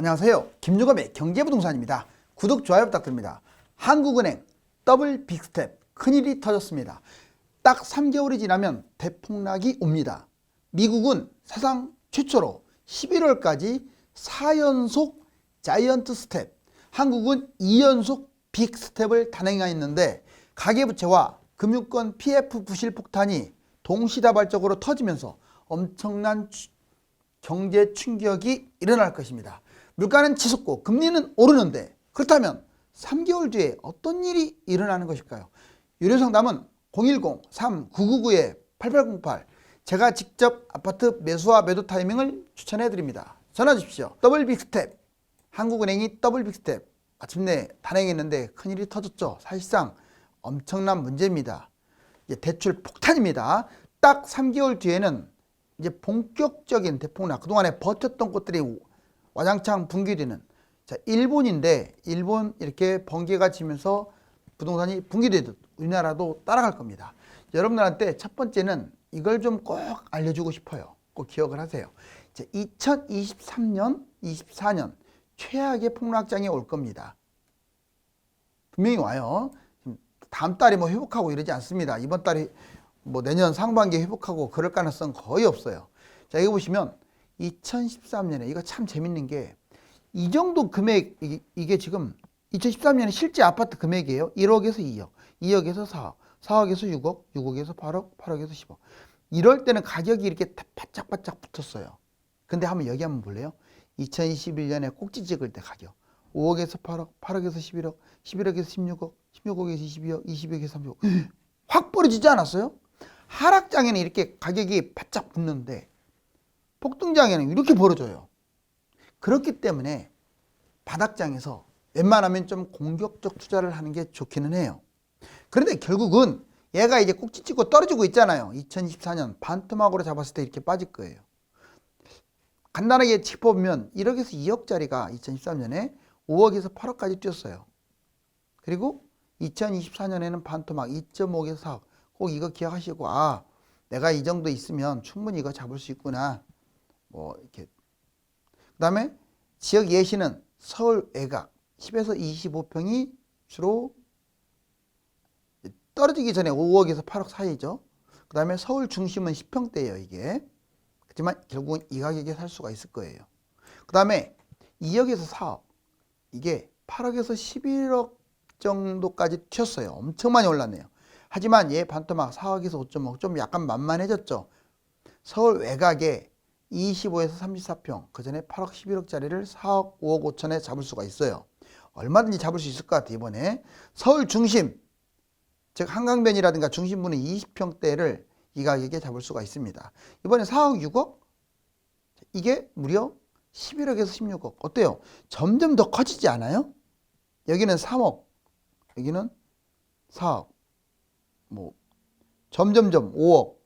안녕하세요. 김유검의 경제부동산입니다. 구독, 좋아요 부탁드립니다. 한국은행 더블 빅스텝, 큰일이 터졌습니다. 딱 3개월이 지나면 대폭락이 옵니다. 미국은 사상 최초로 11월까지 4연속 자이언트 스텝, 한국은 2연속 빅스텝을 단행하였는데 가계부채와 금융권 PF 부실 폭탄이 동시다발적으로 터지면서 엄청난 경제 충격이 일어날 것입니다. 물가는 치솟고 금리는 오르는데 그렇다면 3개월 뒤에 어떤 일이 일어나는 것일까요? 유료상담은 010-3999-8808 제가 직접 아파트 매수와 매도 타이밍을 추천해 드립니다. 전화 주십시오. 더블 빅스텝, 한국은행이 더블 빅스텝 마침내 단행했는데 큰일이 터졌죠. 사실상 엄청난 문제입니다. 이제 대출 폭탄입니다. 딱 3개월 뒤에는 이제 본격적인 대폭락, 그동안에 버텼던 곳들이 와장창 붕괴되는, 자, 일본인데 일본 이렇게 번개가 치면서 부동산이 붕괴되듯 우리나라도 따라갈 겁니다. 여러분들한테 첫 번째는 이걸 좀 꼭 알려주고 싶어요. 꼭 기억을 하세요. 2023년, 24년 최악의 폭락장이 올 겁니다. 분명히 와요. 다음 달에 뭐 회복하고 이러지 않습니다. 이번 달에 뭐 내년 상반기에 회복하고 그럴 가능성 거의 없어요. 자, 여기 보시면 2013년에 이거 참 재밌는 게 이 정도 금액, 이게 지금 2013년에 실제 아파트 금액이에요. 1억에서 2억, 2억에서 4억, 4억에서 6억, 6억에서 8억, 8억에서 10억. 이럴 때는 가격이 이렇게 바짝바짝 붙었어요. 근데 한번 여기 한번 볼래요? 2021년에 꼭지 찍을 때 가격 5억에서 8억, 8억에서 11억, 11억에서 16억, 16억에서 22억, 22억에서 30억 확 벌어지지 않았어요? 하락장에는 이렇게 가격이 바짝 붙는데 폭등장에는 이렇게 벌어져요. 그렇기 때문에 바닥장에서 웬만하면 좀 공격적 투자를 하는 게 좋기는 해요. 그런데 결국은 얘가 이제 꼭지 찍고 떨어지고 있잖아요. 2024년 반토막으로 잡았을 때 이렇게 빠질 거예요. 간단하게 짚어보면 1억에서 2억짜리가 2013년에 5억에서 8억까지 뛰었어요. 그리고 2024년에는 반토막 2.5억에서 4억. 꼭 이거 기억하시고, 아, 내가 이 정도 있으면 충분히 이거 잡을 수 있구나. 뭐 이렇게. 그다음에 지역 예시는 서울 외곽 10에서 25평이 주로 떨어지기 전에 5억에서 8억 사이죠. 그다음에 서울 중심은 10평대예요, 이게. 하지만 결국은 이 가격에 살 수가 있을 거예요. 그다음에 2억에서 4억. 이게 8억에서 11억 정도까지 튀었어요. 엄청 많이 올랐네요. 하지만 얘 반토막 4억에서 5.5억 좀 약간 만만해졌죠. 서울 외곽에 25에서 34평, 그 전에 8억 11억짜리를 4억 5억 5천에 잡을 수가 있어요. 얼마든지 잡을 수 있을 것 같아요. 이번에 서울 중심, 즉 한강변이라든가 중심부는 20평대를 이 가격에 잡을 수가 있습니다. 이번에 4억 6억, 이게 무려 11억에서 16억. 어때요? 점점 더 커지지 않아요? 여기는 3억, 여기는 4억, 뭐 점점점 5억,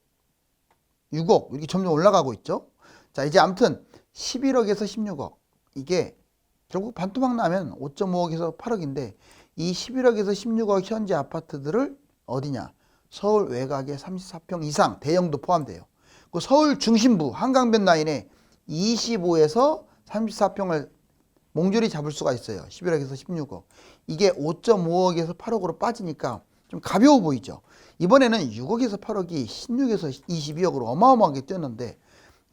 6억 이렇게 점점 올라가고 있죠. 자, 이제 아무튼 11억에서 16억, 이게 결국 반토막 나면 5.5억에서 8억인데 이 11억에서 16억 현재 아파트들을 어디냐? 서울 외곽에 34평 이상 대형도 포함돼요. 그 서울 중심부 한강변 라인에 25에서 34평을 몽졸이 잡을 수가 있어요. 11억에서 16억. 이게 5.5억에서 8억으로 빠지니까 좀 가벼워 보이죠. 이번에는 6억에서 8억이 16에서 22억으로 어마어마하게 뛰었는데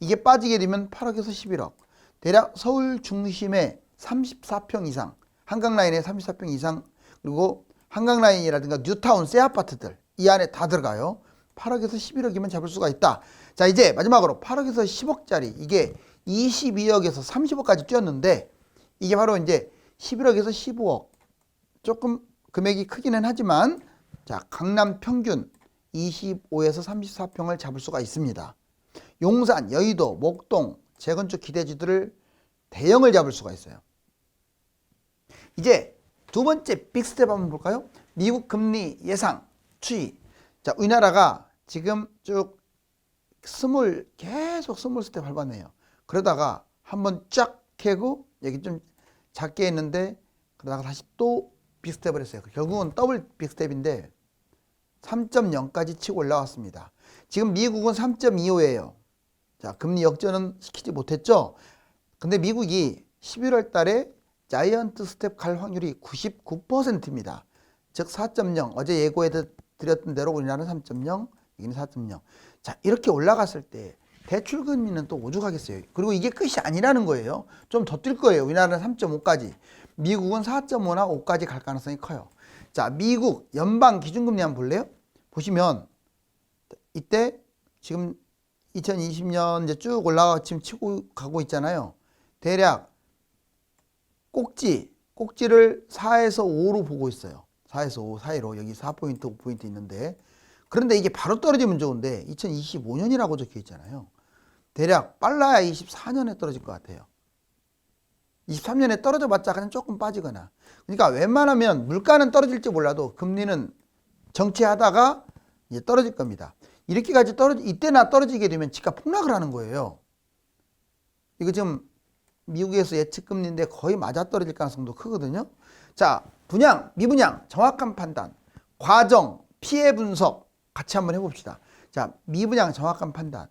이게 빠지게 되면 8억에서 11억. 대략 서울 중심에 34평 이상, 한강라인에 34평 이상, 그리고 한강라인이라든가 뉴타운 새 아파트들 이 안에 다 들어가요. 8억에서 11억이면 잡을 수가 있다. 자, 이제 마지막으로 8억에서 10억짜리, 이게 22억에서 30억까지 뛰었는데 이게 바로 이제 11억에서 15억. 조금 금액이 크기는 하지만, 자, 강남 평균 25에서 34평을 잡을 수가 있습니다. 용산, 여의도, 목동, 재건축 기대주들을 대형을 잡을 수가 있어요. 이제 두 번째 빅스텝 한번 볼까요? 미국 금리 예상 추이. 자, 우리나라가 지금 쭉 계속 스몰 스텝 밟아내요. 그러다가 한번 쫙 캐고 여기 좀 작게 했는데 그러다가 다시 또 빅스텝을 했어요. 결국은 더블 빅스텝인데 3.0까지 치고 올라왔습니다. 지금 미국은 3.25예요. 자, 금리 역전은 시키지 못했죠. 근데 미국이 11월 달에 자이언트 스텝 갈 확률이 99%입니다. 즉 4.0, 어제 예고해 드렸던 대로 우리나라는 3.0, 여기는 4.0. 자, 이렇게 올라갔을 때 대출금리는 또 오죽하겠어요. 그리고 이게 끝이 아니라는 거예요. 좀 더 뛸 거예요. 우리나라는 3.5까지. 미국은 4.5나 5까지 갈 가능성이 커요. 자, 미국 연방 기준금리 한번 볼래요? 보시면 이때 지금 2020년 이제 쭉 올라가 지금 치고 가고 있잖아요. 대략 꼭지를 4에서 5로 보고 있어요. 4에서 5 사이로 여기 4포인트, 5포인트 있는데 그런데 이게 바로 떨어지면 좋은데 2025년이라고 적혀 있잖아요. 대략 빨라야 24년에 떨어질 것 같아요. 23년에 떨어져 봤자 그냥 조금 빠지거나. 그러니까 웬만하면 물가는 떨어질지 몰라도 금리는 정체하다가 이제 떨어질 겁니다. 이렇게까지 이때나 떨어지게 되면 집값 폭락을 하는 거예요. 이거 지금 미국에서 예측 금리인데 거의 맞아 떨어질 가능성도 크거든요. 자, 분양, 미분양, 정확한 판단, 과정, 피해 분석 같이 한번 해봅시다. 자, 미분양 정확한 판단.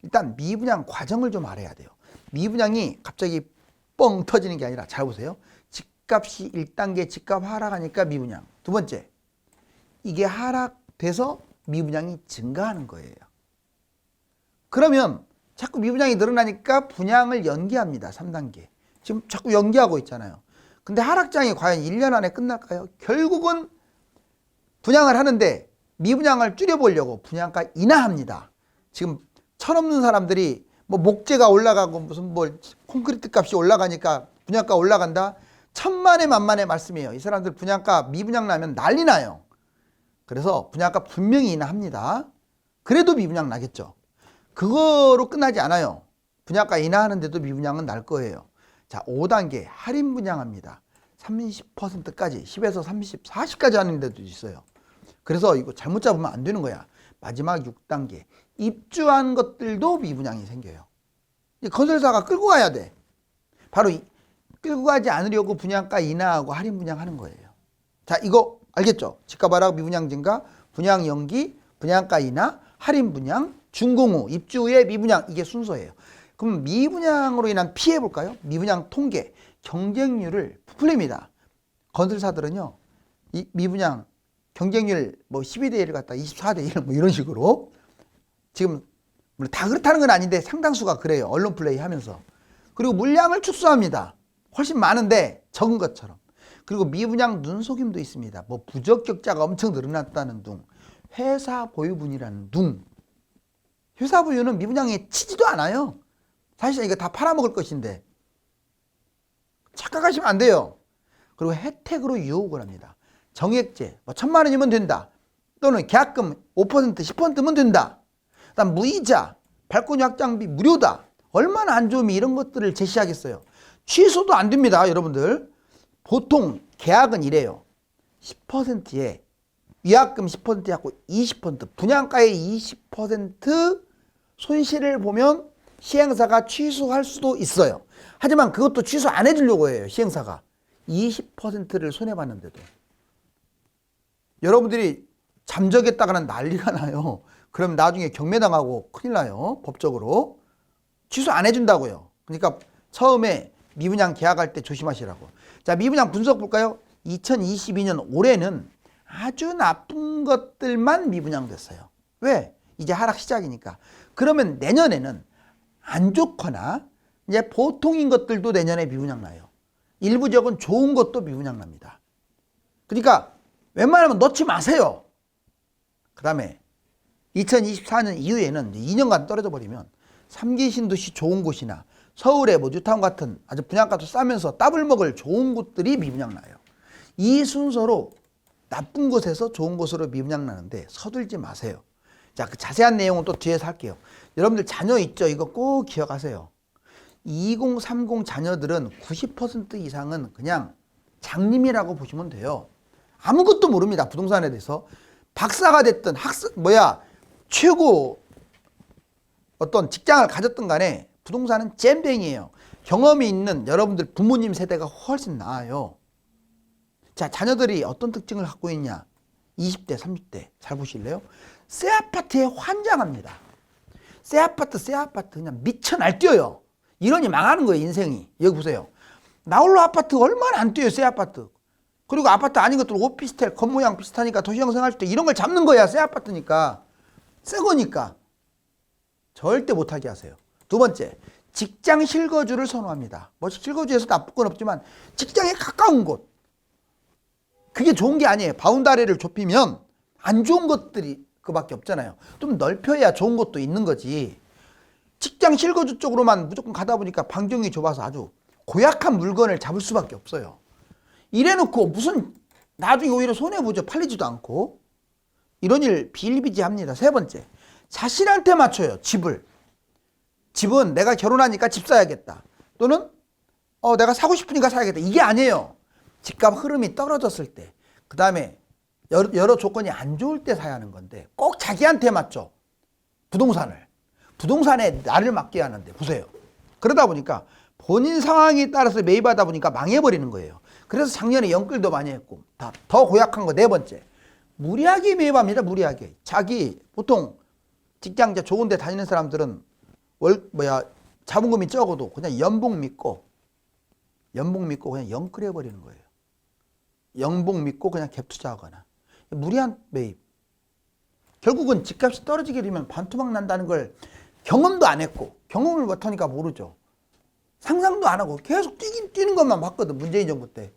일단 미분양 과정을 좀 알아야 돼요. 미분양이 갑자기 뻥 터지는 게 아니라 잘 보세요. 집값이 1단계 집값 하락하니까 미분양. 두 번째, 이게 하락돼서 미분양이 증가하는 거예요. 그러면 자꾸 미분양이 늘어나니까 분양을 연기합니다. 3단계. 지금 자꾸 연기하고 있잖아요. 근데 하락장이 과연 1년 안에 끝날까요? 결국은 분양을 하는데 미분양을 줄여보려고 분양가 인하합니다. 지금 철없는 사람들이 뭐 목재가 올라가고 무슨 뭐 콘크리트 값이 올라가니까 분양가 올라간다. 천만에 만만의 말씀이에요. 이 사람들 분양가 미분양 나면 난리 나요. 그래서 분양가 분명히 인하합니다. 그래도 미분양 나겠죠. 그거로 끝나지 않아요. 분양가 인하하는데도 미분양은 날 거예요. 자, 5단계 할인 분양합니다. 30%까지 10에서 30, 40까지 하는 데도 있어요. 그래서 이거 잘못 잡으면 안 되는 거야. 마지막 6단계 입주한 것들도 미분양이 생겨요. 건설사가 끌고 가야 돼. 바로 끌고 가지 않으려고 분양가 인하하고 할인 분양하는 거예요. 자, 이거 알겠죠? 집값 하락, 미분양 증가, 분양 연기, 분양가 인하, 할인 분양, 준공후, 입주 후에 미분양, 이게 순서예요. 그럼 미분양으로 인한 피해 볼까요? 미분양 통계, 경쟁률을 풀립니다. 건설사들은요, 이 미분양 경쟁률 뭐 12대 1을 갖다 24대 1 뭐 이런 식으로 지금 다 그렇다는 건 아닌데 상당수가 그래요. 언론 플레이 하면서. 그리고 물량을 축소합니다. 훨씬 많은데 적은 것처럼. 그리고 미분양 눈속임도 있습니다. 뭐 부적격자가 엄청 늘어났다는 둥, 회사 보유분이라는 둥. 회사 보유는 미분양에 치지도 않아요. 사실 이거 다 팔아먹을 것인데 착각하시면 안 돼요. 그리고 혜택으로 유혹을 합니다. 정액제, 뭐 1,000만 원이면 된다. 또는 계약금 5%, 10%면 된다. 그다음 무이자, 발코니 확장비 무료다. 얼마나 안 좋으면 이런 것들을 제시하겠어요. 취소도 안 됩니다, 여러분들. 보통 계약은 이래요. 10%에 위약금 10% 갖고 20%, 분양가의 20% 손실을 보면 시행사가 취소할 수도 있어요. 하지만 그것도 취소 안 해주려고 해요, 시행사가. 20%를 손해봤는데도. 여러분들이 잠적했다가는 난리가 나요. 그럼 나중에 경매당하고 큰일 나요, 법적으로. 취소 안 해준다고요. 그러니까 처음에 미분양 계약할 때 조심하시라고. 자, 미분양 분석 볼까요? 2022년 올해는 아주 나쁜 것들만 미분양됐어요. 왜? 이제 하락 시작이니까. 그러면 내년에는 안 좋거나 이제 보통인 것들도 내년에 미분양 나요. 일부 지역은 좋은 것도 미분양 납니다. 그러니까 웬만하면 넣지 마세요. 그 다음에 2024년 이후에는 2년간 떨어져 버리면 3기 신도시 좋은 곳이나 서울의 뭐 뉴타운 같은 아주 분양가도 싸면서 더블 먹을 좋은 곳들이 미분양 나요. 이 순서로 나쁜 곳에서 좋은 곳으로 미분양 나는데 서둘지 마세요. 자, 그 자세한 내용은 또 뒤에서 할게요. 여러분들 자녀 있죠? 이거 꼭 기억하세요. 2030 자녀들은 90% 이상은 그냥 장님이라고 보시면 돼요. 아무것도 모릅니다, 부동산에 대해서. 박사가 됐든 최고 어떤 직장을 가졌든 간에 부동산은 잼뱅이에요. 경험이 있는 여러분들 부모님 세대가 훨씬 나아요. 자, 자녀들이 어떤 특징을 갖고 있냐? 20대, 30대 잘 보실래요? 새 아파트에 환장합니다. 새 아파트 그냥 미쳐 날뛰어요. 이러니 망하는 거예요, 인생이. 여기 보세요. 나홀로 아파트 얼마나 안 뛰어요, 새 아파트. 그리고 아파트 아닌 것들 오피스텔 겉모양 비슷하니까 도시형 생활 때 이런 걸 잡는 거야. 새 아파트니까. 새 거니까. 절대 못하게 하세요. 두 번째, 직장 실거주를 선호합니다. 뭐 실거주에서 나쁠 건 없지만 직장에 가까운 곳. 그게 좋은 게 아니에요. 바운다리를 좁히면 안 좋은 것들이 그밖에 없잖아요. 좀 넓혀야 좋은 것도 있는 거지. 직장 실거주 쪽으로만 무조건 가다 보니까 반경이 좁아서 아주 고약한 물건을 잡을 수밖에 없어요. 이래놓고 무슨 나중에 오히려 손해보죠. 팔리지도 않고. 이런 일 비일비재합니다. 세 번째, 자신한테 맞춰요. 집은 내가 결혼하니까 집 사야겠다. 또는 내가 사고 싶으니까 사야겠다. 이게 아니에요. 집값 흐름이 떨어졌을 때, 그 다음에 여러 조건이 안 좋을 때 사야 하는 건데 꼭 자기한테 맞죠. 부동산에 나를 맡겨야 하는데 보세요. 그러다 보니까 본인 상황에 따라서 매입하다 보니까 망해버리는 거예요. 그래서 작년에 연끌도 많이 했고. 더 고약한 거 네 번째, 무리하게 매입합니다. 무리하게. 자기 보통 직장 좋은 데 다니는 사람들은 자본금이 적어도 그냥 연봉 믿고 그냥 연끌해 버리는 거예요. 연봉 믿고 그냥 갭 투자하거나 무리한 매입. 결국은 집값이 떨어지게 되면 반토막 난다는 걸 경험도 안 했고 경험을 못하니까 모르죠. 상상도 안 하고 계속 뛰는 것만 봤거든. 문재인 정부 때.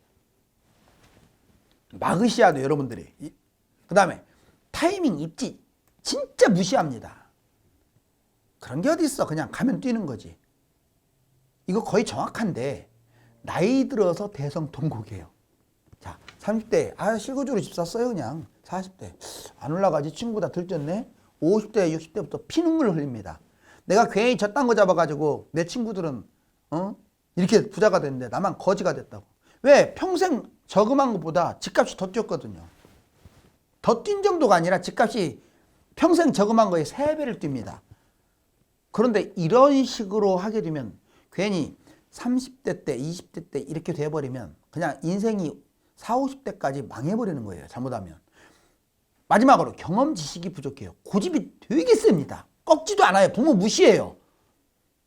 막으셔야 돼요, 여러분들이. 그 다음에 타이밍 입지 진짜 무시합니다. 그런 게 어디 있어. 그냥 가면 뛰는 거지. 이거 거의 정확한데 나이 들어서 대성통곡이에요. 자, 30대 실거주로 집 샀어요. 그냥 40대 안 올라가지. 친구보다 들쪘네. 50대 60대부터 피눈물을 흘립니다. 내가 괜히 저딴 거 잡아가지고 내 친구들은 이렇게 부자가 됐는데 나만 거지가 됐다고. 왜? 평생 저금한 것보다 집값이 더 뛰었거든요. 더 뛴 정도가 아니라 집값이 평생 저금한 거에 3배를 뜁니다. 그런데 이런 식으로 하게 되면 괜히 30대 때 20대 때 이렇게 돼버리면 그냥 인생이 40, 50대까지 망해버리는 거예요. 잘못하면. 마지막으로 경험 지식이 부족해요. 고집이 되게 셉니다. 꺾지도 않아요. 부모 무시해요.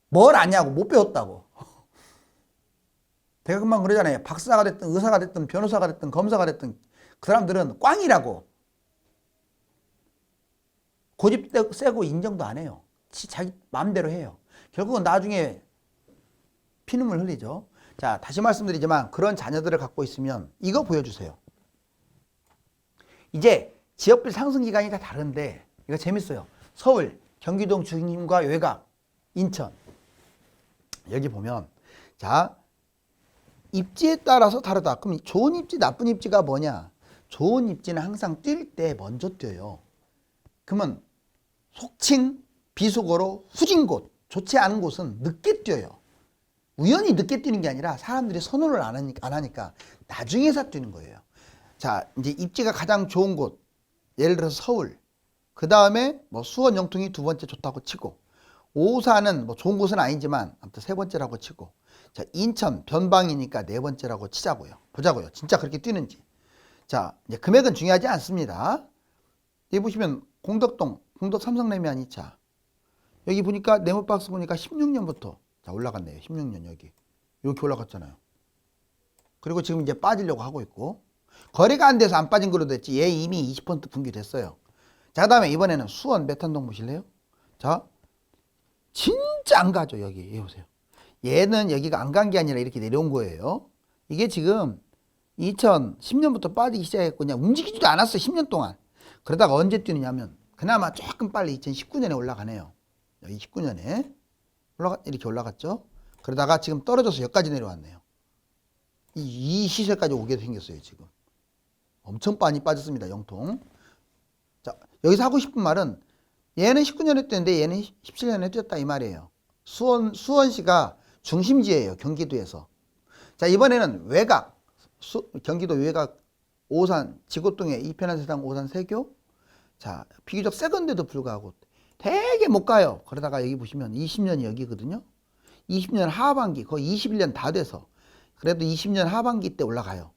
뭘 아냐고, 못 배웠다고. 제가 금방 그러잖아요. 박사가 됐든 의사가 됐든 변호사가 됐든 검사가 됐든 그 사람들은 꽝이라고. 고집 세고 인정도 안 해요. 자기 마음대로 해요. 결국은 나중에 피눈물 흘리죠. 자, 다시 말씀드리지만 그런 자녀들을 갖고 있으면 이거 보여주세요. 이제 지역별 상승 기간이 다 다른데 이거 재밌어요. 서울, 경기도 중심과 외곽, 인천. 여기 보면 자, 입지에 따라서 다르다. 그럼 좋은 입지, 나쁜 입지가 뭐냐? 좋은 입지는 항상 뛸 때 먼저 뛰어요. 그러면 속칭 비속어로 후진 곳, 좋지 않은 곳은 늦게 뛰어요. 우연히 늦게 뛰는 게 아니라 사람들이 선호를 안 하니까 나중에서 뛰는 거예요. 자, 이제 입지가 가장 좋은 곳, 예를 들어서 서울, 그 다음에 뭐 수원, 영통이 두 번째 좋다고 치고, 오산은 뭐 좋은 곳은 아니지만 아무튼 세 번째라고 치고, 자, 인천 변방이니까 네 번째라고 치자고요. 보자고요. 진짜 그렇게 뛰는지. 자, 이제 금액은 중요하지 않습니다. 여기 보시면 공덕동, 공덕 삼성라면 2차. 여기 보니까 네모박스 보니까 16년부터 자, 올라갔네요. 16년 여기. 이렇게 올라갔잖아요. 그리고 지금 이제 빠지려고 하고 있고. 거래가 안 돼서 안 빠진 걸로 됐지. 얘 이미 20% 분기됐어요. 자, 그 다음에 이번에는 수원 메탄동 보실래요? 자, 진짜 안 가죠. 여기 보세요. 얘는 여기가 안 간 게 아니라 이렇게 내려온 거예요. 이게 지금 2010년부터 빠지기 시작했고 그냥 움직이지도 않았어요. 10년 동안. 그러다가 언제 뛰느냐면 그나마 조금 빨리 2019년에 올라가네요. 여기 19년에 이렇게 올라갔죠. 그러다가 지금 떨어져서 여기까지 내려왔네요. 이 시세까지 오게 생겼어요. 지금 엄청 많이 빠졌습니다. 영통. 자, 여기서 하고 싶은 말은 얘는 19년에 뛰었는데 얘는 17년에 뛰었다 이 말이에요. 수원시가 중심지예요. 경기도에서. 자, 이번에는 외곽, 경기도 외곽 오산 지고동에 이편한 세상 오산 세교. 자, 비교적 새 건데도 불구하고 되게 못 가요. 그러다가 여기 보시면 20년이 여기거든요. 20년 하반기 거의 21년 다 돼서 그래도 20년 하반기 때 올라가요.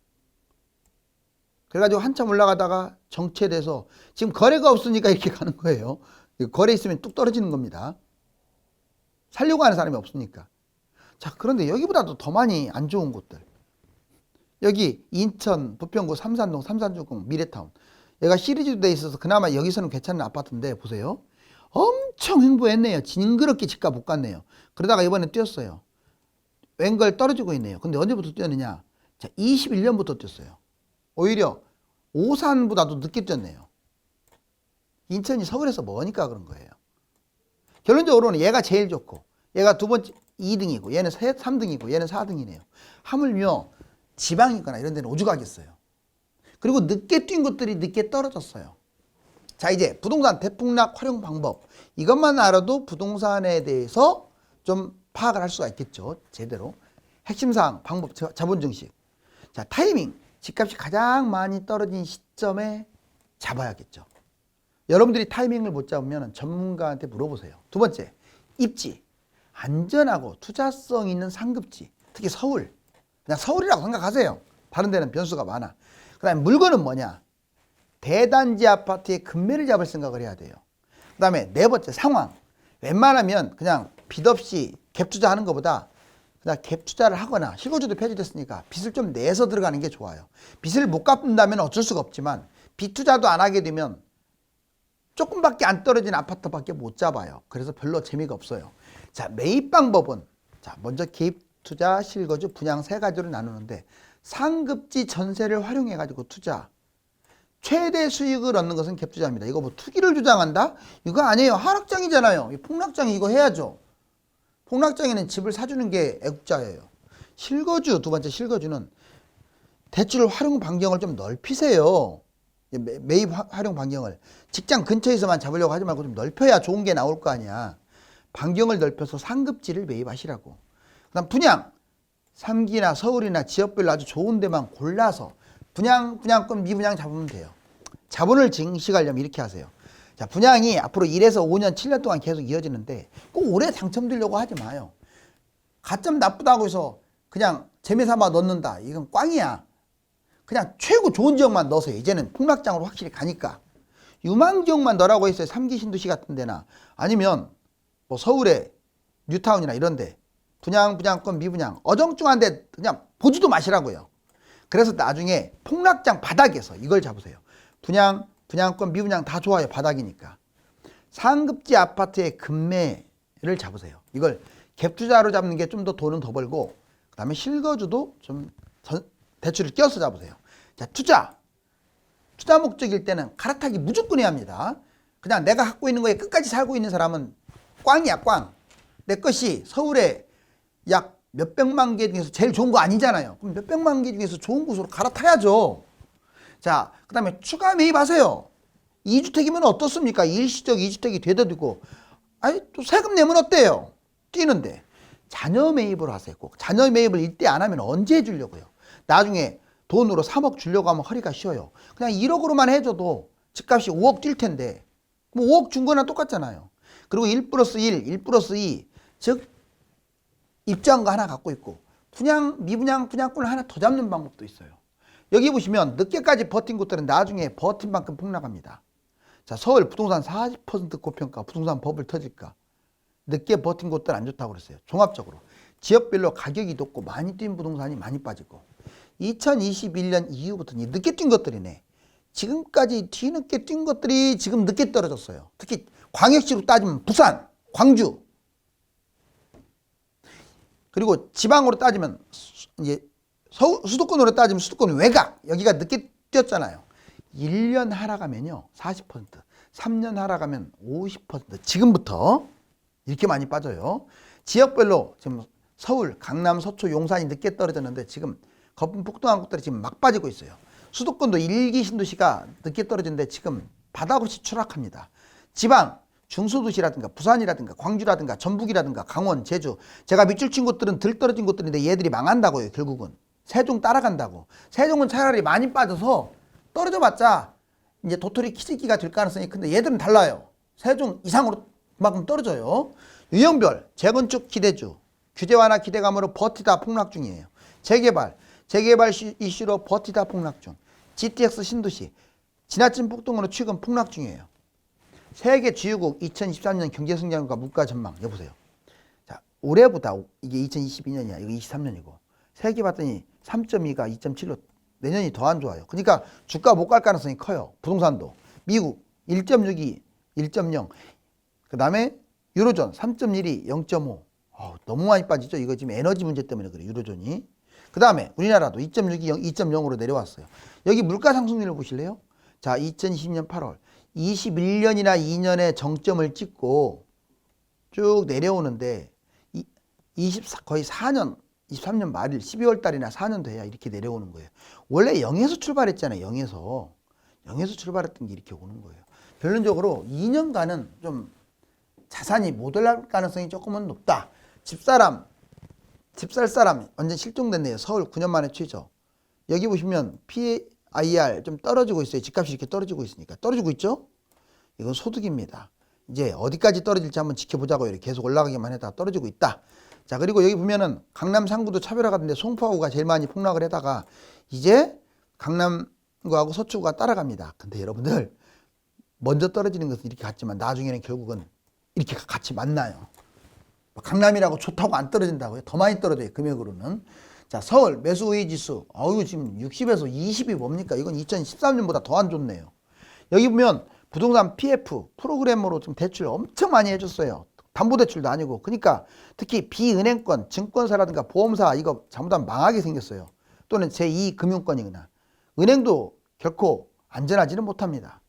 그래가지고 한참 올라가다가 정체돼서 지금 거래가 없으니까 이렇게 가는 거예요. 거래 있으면 뚝 떨어지는 겁니다. 살려고 하는 사람이 없으니까. 자, 그런데 여기보다도 더 많이 안 좋은 곳들. 여기 인천, 부평구, 삼산동, 삼산중공, 미래타운. 얘가 시리즈로 돼 있어서 그나마 여기서는 괜찮은 아파트인데 보세요. 엄청 횡보했네요. 징그럽게 집값 못 갔네요. 그러다가 이번에 뛰었어요. 웬걸 떨어지고 있네요. 근데 언제부터 뛰었느냐? 자, 21년부터 뛰었어요. 오히려 오산보다도 늦게 뛰었네요. 인천이 서울에서 머니까 그런 거예요. 결론적으로는 얘가 제일 좋고 얘가 두 번째 2등이고 얘는 3등이고 얘는 4등이네요. 하물며 지방이거나 이런 데는 오죽하겠어요. 그리고 늦게 뛴 것들이 늦게 떨어졌어요. 자, 이제 부동산 대폭락 활용 방법. 이것만 알아도 부동산에 대해서 좀 파악을 할 수가 있겠죠. 제대로. 핵심사항, 방법, 자본 증식. 자, 타이밍. 집값이 가장 많이 떨어진 시점에 잡아야겠죠. 여러분들이 타이밍을 못 잡으면 전문가한테 물어보세요. 두 번째, 입지. 안전하고 투자성 있는 상급지. 특히 서울. 그냥 서울이라고 생각하세요. 다른 데는 변수가 많아. 그 다음에 물건은 뭐냐? 대단지 아파트의 금매를 잡을 생각을 해야 돼요. 그 다음에 네 번째, 상황. 웬만하면 그냥 빚 없이 갭 투자하는 것보다 그냥 갭 투자를 하거나 실거주도 폐지됐으니까 빚을 좀 내서 들어가는 게 좋아요. 빚을 못 갚는다면 어쩔 수가 없지만 빚 투자도 안 하게 되면 조금밖에 안 떨어진 아파트밖에 못 잡아요. 그래서 별로 재미가 없어요. 자, 매입 방법은 자, 먼저 개입 투자, 실거주, 분양 세 가지로 나누는데 상급지 전세를 활용해 가지고 투자. 최대 수익을 얻는 것은 갭 투자입니다. 이거 뭐 투기를 주장한다? 이거 아니에요. 하락장이잖아요. 폭락장이 이거 해야죠. 폭락장에는 집을 사주는 게 애국자예요. 실거주, 두 번째 실거주는 대출 활용 반경을 좀 넓히세요. 매입 활용 반경을. 직장 근처에서만 잡으려고 하지 말고 좀 넓혀야 좋은 게 나올 거 아니야. 반경을 넓혀서 상급지를 매입하시라고. 그 다음 분양. 3기나 서울이나 지역별로 아주 좋은 데만 골라서 분양권 미분양 잡으면 돼요. 자본을 증식하려면 이렇게 하세요. 자, 분양이 앞으로 1에서 5년, 7년 동안 계속 이어지는데 꼭 오래 당첨되려고 하지 마요. 가점 나쁘다고 해서 그냥 재미삼아 넣는다. 이건 꽝이야. 그냥 최고 좋은 지역만 넣으세요. 이제는 폭락장으로 확실히 가니까. 유망 지역만 넣으라고 했어요. 3기 신도시 같은 데나 아니면 뭐 서울의 뉴타운이나 이런 데 분양권 미분양 어정쩡한데 그냥 보지도 마시라고요. 그래서 나중에 폭락장 바닥에서 이걸 잡으세요. 분양권 미분양 다 좋아요. 바닥이니까. 상급지 아파트의 금매를 잡으세요. 이걸 갭 투자로 잡는 게 좀 더 돈은 더 벌고 그 다음에 실거주도 좀 대출을 껴서 잡으세요. 자, 투자 목적일 때는 갈아타기 무조건 해야 합니다. 그냥 내가 갖고 있는 거에 끝까지 살고 있는 사람은 꽝이야, 꽝. 내 것이 서울에 약 몇백만 개 중에서 제일 좋은 거 아니잖아요. 그럼 몇백만 개 중에서 좋은 곳으로 갈아타야죠. 자, 그 다음에 추가 매입하세요. 2주택이면 어떻습니까? 일시적 2주택이 되더라도 아니 또 세금 내면 어때요? 뛰는데. 자녀 매입을 하세요. 꼭 자녀 매입을 이때 안 하면 언제 해주려고요? 나중에 돈으로 3억 주려고 하면 허리가 쉬어요. 그냥 1억으로만 해줘도 집값이 5억 뛸 텐데 뭐 5억 준 거나 똑같잖아요. 그리고 1 플러스 1, 1 플러스 2, 즉 입주한 거 하나 갖고 있고 미분양 분양권을 하나 더 잡는 방법도 있어요. 여기 보시면 늦게까지 버틴 곳들은 나중에 버틴 만큼 폭락합니다. 자, 서울 부동산 40% 고평가, 부동산 버블 터질까? 늦게 버틴 곳들 안 좋다고 그랬어요. 종합적으로. 지역별로 가격이 높고 많이 뛴 부동산이 많이 빠지고 2021년 이후부터는 늦게 뛴 것들이네. 지금까지 뒤늦게 뛴 것들이 지금 늦게 떨어졌어요. 특히 광역시로 따지면 부산, 광주. 그리고 지방으로 따지면 이제 수도권으로 따지면 수도권 외곽. 여기가 늦게 뛰었잖아요. 1년 하락하면요. 40%. 3년 하락하면 50%. 지금부터 이렇게 많이 빠져요. 지역별로 지금 서울, 강남, 서초, 용산이 늦게 떨어졌는데 지금 거품 폭등한 곳들이 지금 막 빠지고 있어요. 수도권도 1기 신도시가 늦게 떨어졌는데 지금 바닥 없이 추락합니다. 지방, 중소도시라든가 부산이라든가 광주라든가 전북이라든가 강원, 제주. 제가 밑줄 친 곳들은 덜 떨어진 곳들인데 얘들이 망한다고요. 결국은. 세종 따라간다고. 세종은 차라리 많이 빠져서 떨어져봤자 이제 도토리 키즈기가 될 가능성이 큰데 얘들은 달라요. 세종 이상으로 그만큼 떨어져요. 유형별, 재건축 기대주, 규제 완화 기대감으로 버티다 폭락 중이에요. 재개발 이슈로 버티다 폭락 중. GTX 신도시, 지나친 폭등으로 최근 폭락 중이에요. 세계 주요국 2023년 경제성장과 물가 전망 여보세요. 자, 올해보다 이게 2022년이야. 이거 23년이고. 세계 봤더니 3.2가 2.7로 내년이 더 안 좋아요. 그러니까 주가 못 갈 가능성이 커요. 부동산도. 미국 1.62, 1.0. 그 다음에 유로존 3.12, 0.5. 너무 많이 빠지죠. 이거 지금 에너지 문제 때문에 그래요. 유로존이. 그 다음에 우리나라도 2.62, 2.0으로 내려왔어요. 여기 물가 상승률을 보실래요? 자, 2020년 8월. 21년이나 2년의 정점을 찍고 쭉 내려오는데 거의 4년, 23년 말일 12월 달이나 4년 돼야 이렇게 내려오는 거예요. 원래 0에서 출발했잖아요. 0에서 출발했던 게 이렇게 오는 거예요. 결론적으로 2년간은 좀 자산이 못 올라갈 가능성이 조금은 높다. 집 살 사람 완전 실종됐네요. 서울 9년 만에 최저. 여기 보시면 PIR 좀 떨어지고 있어요. 집값이 이렇게 떨어지고 있으니까. 떨어지고 있죠? 이건 소득입니다. 이제 어디까지 떨어질지 한번 지켜보자고요. 이렇게 계속 올라가기만 해다가 떨어지고 있다. 자, 그리고 여기 보면은 강남 상구도 차별화 같은데 송파구가 제일 많이 폭락을 하다가 이제 강남구하고 서초구가 따라갑니다. 근데 여러분들 먼저 떨어지는 것은 이렇게 같지만 나중에는 결국은 이렇게 같이 만나요. 강남이라고 좋다고 안 떨어진다고요? 더 많이 떨어져요. 금액으로는. 자, 서울 매수우위 지수. 지금 60에서 20이 뭡니까? 이건 2013년보다 더 안 좋네요. 여기 보면 부동산 PF 프로그램으로 좀 대출 엄청 많이 해줬어요. 담보대출도 아니고. 그러니까 특히 비은행권, 증권사라든가 보험사 이거 잘못하면 망하게 생겼어요. 또는 제2금융권이거나. 은행도 결코 안전하지는 못합니다.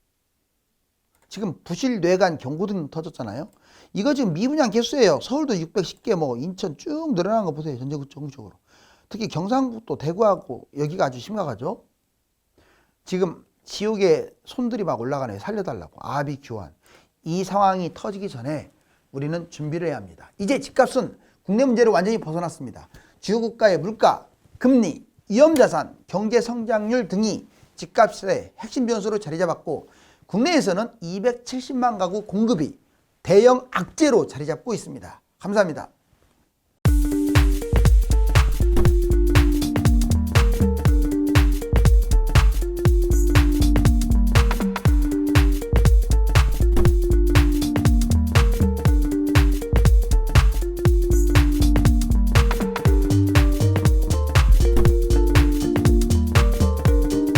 지금 부실 뇌관 경고등 터졌잖아요. 이거 지금 미분양 개수예요. 서울도 610개, 뭐 인천 쭉 늘어난 거 보세요. 전국적으로. 특히 경상북도 대구하고 여기가 아주 심각하죠. 지금 지옥의 손들이 막 올라가네요. 살려달라고. 아비 규환. 이 상황이 터지기 전에 우리는 준비를 해야 합니다. 이제 집값은 국내 문제를 완전히 벗어났습니다. 주요 국가의 물가, 금리, 위험자산, 경제 성장률 등이 집값의 핵심 변수로 자리 잡았고 국내에서는 270만 가구 공급이 대형 악재로 자리 잡고 있습니다. 감사합니다.